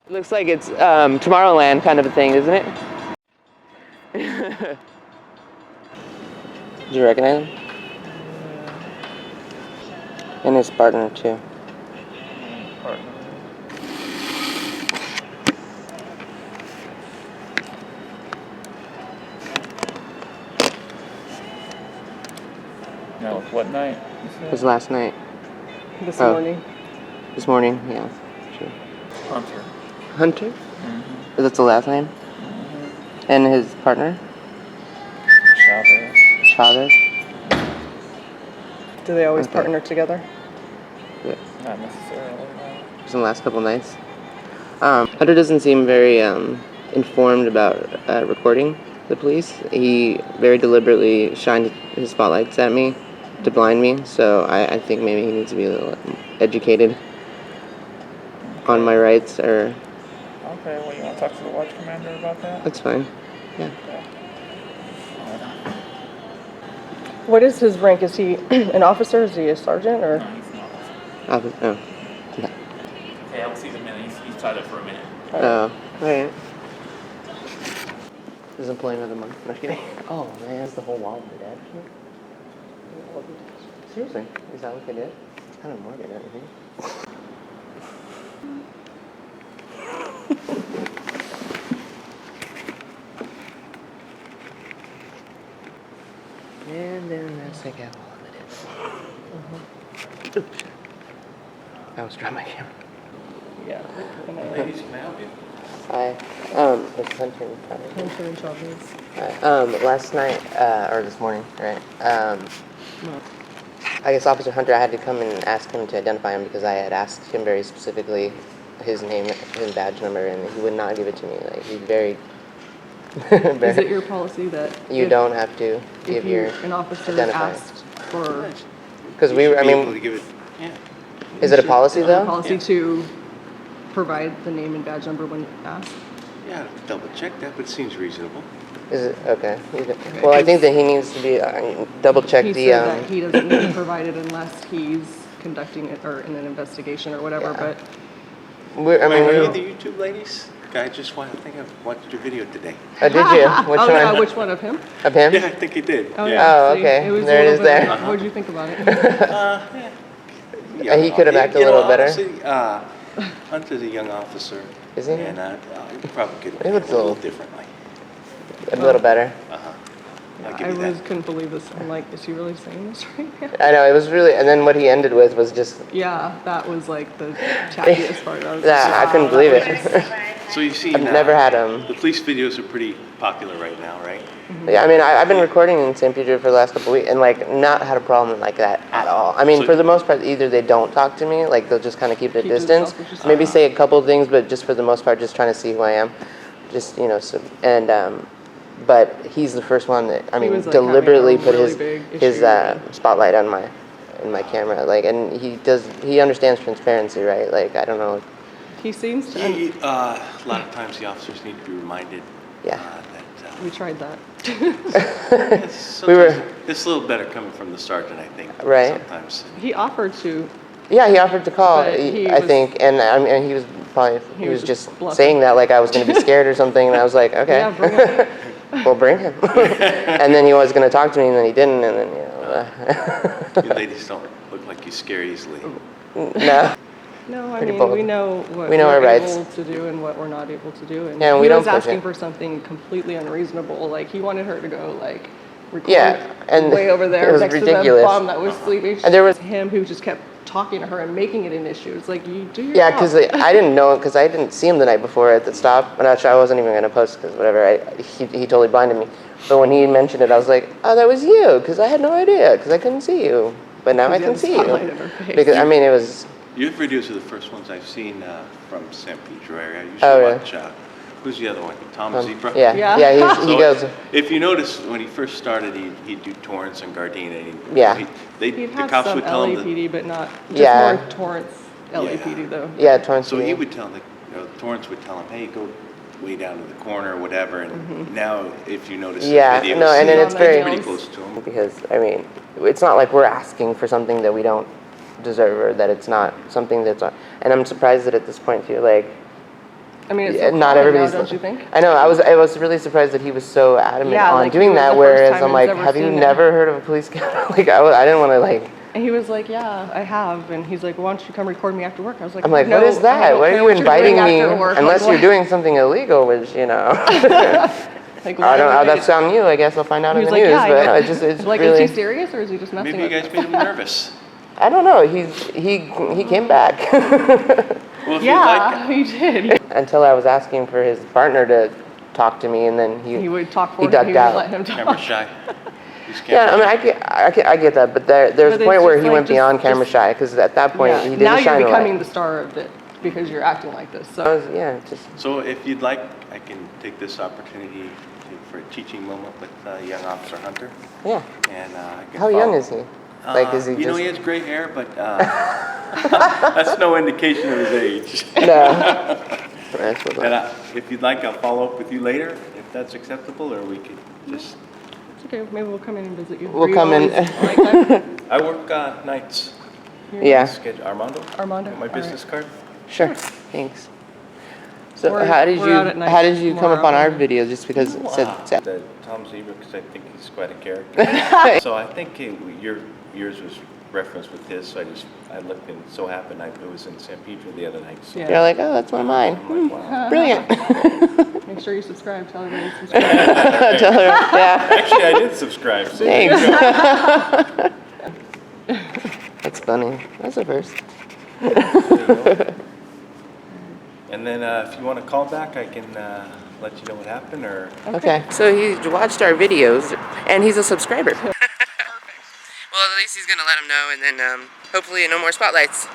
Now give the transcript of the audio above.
It looks like it's Tomorrowland kind of a thing, isn't it? Do you recognize him? And his partner too. No, what night? It was last night. This morning. This morning, yeah. Sure. Hunter. Hunter? Mm-hmm. That's the last name? Mm-hmm. And his partner? Chavez. Chavez? Do they always partner together? Yeah. Not necessarily, no. Just in the last couple nights. Hunter doesn't seem very informed about recording the police. He very deliberately shined his spotlights at me to blind me, so I think maybe he needs to be a little educated on my rights, or... Okay, well, you want to talk to the watch commander about that? That's fine, yeah. Okay. Hold on. What is his rank? Is he an officer? Is he a sergeant? Or? No, he's not. Oh, yeah. Okay, I'll see the minute. He's tied up for a minute. Oh, alright. His employment of the month. No kidding. Oh man, that's the whole wall of the dad. Seriously, is that what they did? It's kind of morbid, don't you think? And then that's like how all of it is. Oops. I almost dropped my camera. Yeah. Ladies, can I help you? Hi. It's Hunter and Chavez. Hunter and Chavez. Hi. Last night, or this morning, right? I guess Officer Hunter, I had to come and ask him to identify him because I had asked him very specifically his name, his badge number, and he would not give it to me. Like, he's very... Is it your policy that you don't have to give your an officer identifier. asked for... Because we were, I mean... Is it a policy, though? A policy to provide the name and badge number when asked? Yeah, I'll double check that, but it seems reasonable. Is it? Okay. Well, I think that he needs to be, double check He the... said that he doesn't need to provide it unless he's conducting it or in an investigation or whatever, Yeah. but... Are you the YouTube ladies? I just want to think I've watched your video today. Oh, did you? Which one? Yeah, which one of him? Of him? Yeah, I think you did. Oh, yeah. Oh, see, okay. It was There a it little is there. bit- What did you think about it? Yeah, He could have acted a little better. Honestly, Hunter's a young officer. Is he? And he probably could He looks a little differently. A little better. I'll give I you that. couldn't believe this. I'm like, is he really saying this right now? I know, it was really... And then what he ended with was just... Yeah, that was like the tackiest part. I was Yeah, I couldn't believe it. So you see, I've never had the police videos are pretty popular right now, right? Yeah, I mean, I've been recording in St. Peter for the last couple of weeks and, like, not had a problem like that at all. I mean, So- for the most part, either they don't talk to me, like, they'll just kind of keep their Keep to distance. themselves, which is Maybe fine. say a couple of things, but just for the most part, just trying to see who I am. Just, you know, so, and, but he's the first one that, I He mean, was, like, having a deliberately put really his big spotlight on in my camera. Like, and he understands transparency, right? Like, I don't know. He seems to. A lot of times the officers need to be reminded Yeah. that We tried that. We were... it's a little better coming from the sergeant, I think. Right. Sometimes. He offered to. Yeah, he offered to call, But he I was- think, and I mean, he was probably, He he was was just bluffing. saying that like I was going to be scared or something, and I was like, okay. Yeah, bring him. Well, bring him. And then he was going to talk to me, and then he didn't, and then, you know. You ladies don't look like you scare easily. No. No, I Pretty mean, bold. we know what We know we're our rights. able to do and what we're not able to do. And Yeah, and he we don't was push asking it. for something completely unreasonable. Like, he wanted her to go, like, record Yeah, and way over there it was next ridiculous. to the bum that was sleeping. And there was- him who just kept talking to her and making it an issue. It's like, you do your Yeah, job. because I didn't know, because I didn't see him the night before at the stop. I'm not sure, I wasn't even going to post, because whatever, he totally blinded me. But when he mentioned it, I was like, oh, that was you, because I had no idea, because I couldn't see you. But now I Because can you had see the you. spotlight in her face. Because, I mean, it was... Your videos are the first ones I've seen from San Pedro area. I usually Oh, really? watch, who's the other one? Tom Zebra? Yeah, Yeah. yeah, he So goes... if you notice, when he first started, he'd do Torrance and Gardena. Yeah. He'd The have cops some would tell him that, LAPD, but not just Yeah. more Torrance LAPD, though. Yeah, Torrance. so he would tell Torrance would tell him, hey, go way down to the corner or whatever. And now, if you notice Yeah, the videos, no, and then it's very... pretty close to him. Because, I mean, it's not like we're asking for something that we don't deserve, or that it's not something that's... And I'm surprised that at this point, too, like, I mean, it's Yeah, so not common everybody's. now, don't you think? I know. I was really surprised that he was so adamant Yeah, on like, he doing was that. the first Whereas time I'm he's like, ever have you seen it. never heard of a police camera? Like I didn't want to like. And he was like, yeah, I have. And he's like, why don't you come record me after work? I was like, I'm like, no, what is I that? don't Why are care you what you're inviting doing me after work. unless Like, you're doing something illegal, which you know. Like, I don't know. why? That's on you. I guess I'll find out He in was the like, news. yeah, I But know. it's Like, really. is he serious or is he just messing Maybe you with guys made him nervous. I don't know. He came back Well, if Yeah, he did. until I was asking for his partner to talk to me, and then He would talk for he him. ducked He would out. let him you like camera talk. shy. He's Yeah, camera I mean, shy. I get that, but there's But a it's point where just he like, went beyond camera shy, because at that point he didn't now shine you're a becoming light. the star of it because you're acting like this. I So was, yeah, just So if you'd like, I can take this opportunity for a teaching moment with young Officer Hunter. yeah. And I can How young follow- is he? Like, is he you just? know, he has gray hair, but that's no indication of his age. No. That's what. And if you'd like, I'll follow up with you later, if that's acceptable, or we could just... it's okay. Maybe we'll come in and visit you. We'll Are you come in. always nighttime? I work nights. Yeah. Schedule Armando? Armando, My all business card? Sure. Thanks. So We're- how did we're out at night how did you come more upon our often. videos? Just because it said. The Tom Zebra, because I think he's quite a character. So I think yours was referenced with his, so I looked and so happened it was in San Pedro the other night. So Yeah. You're like, oh, that's one of mine. I'm like, wow. Brilliant. Make sure you subscribe. Tell everybody to subscribe. Tell her, yeah. Actually, I did subscribe. So Thanks. That's funny. That's a first. And then if you want to call back, I can let you know what happened, or... Okay. So he watched our videos, and he's a subscriber. Well, at least he's gonna let him know, and then hopefully no more spotlights.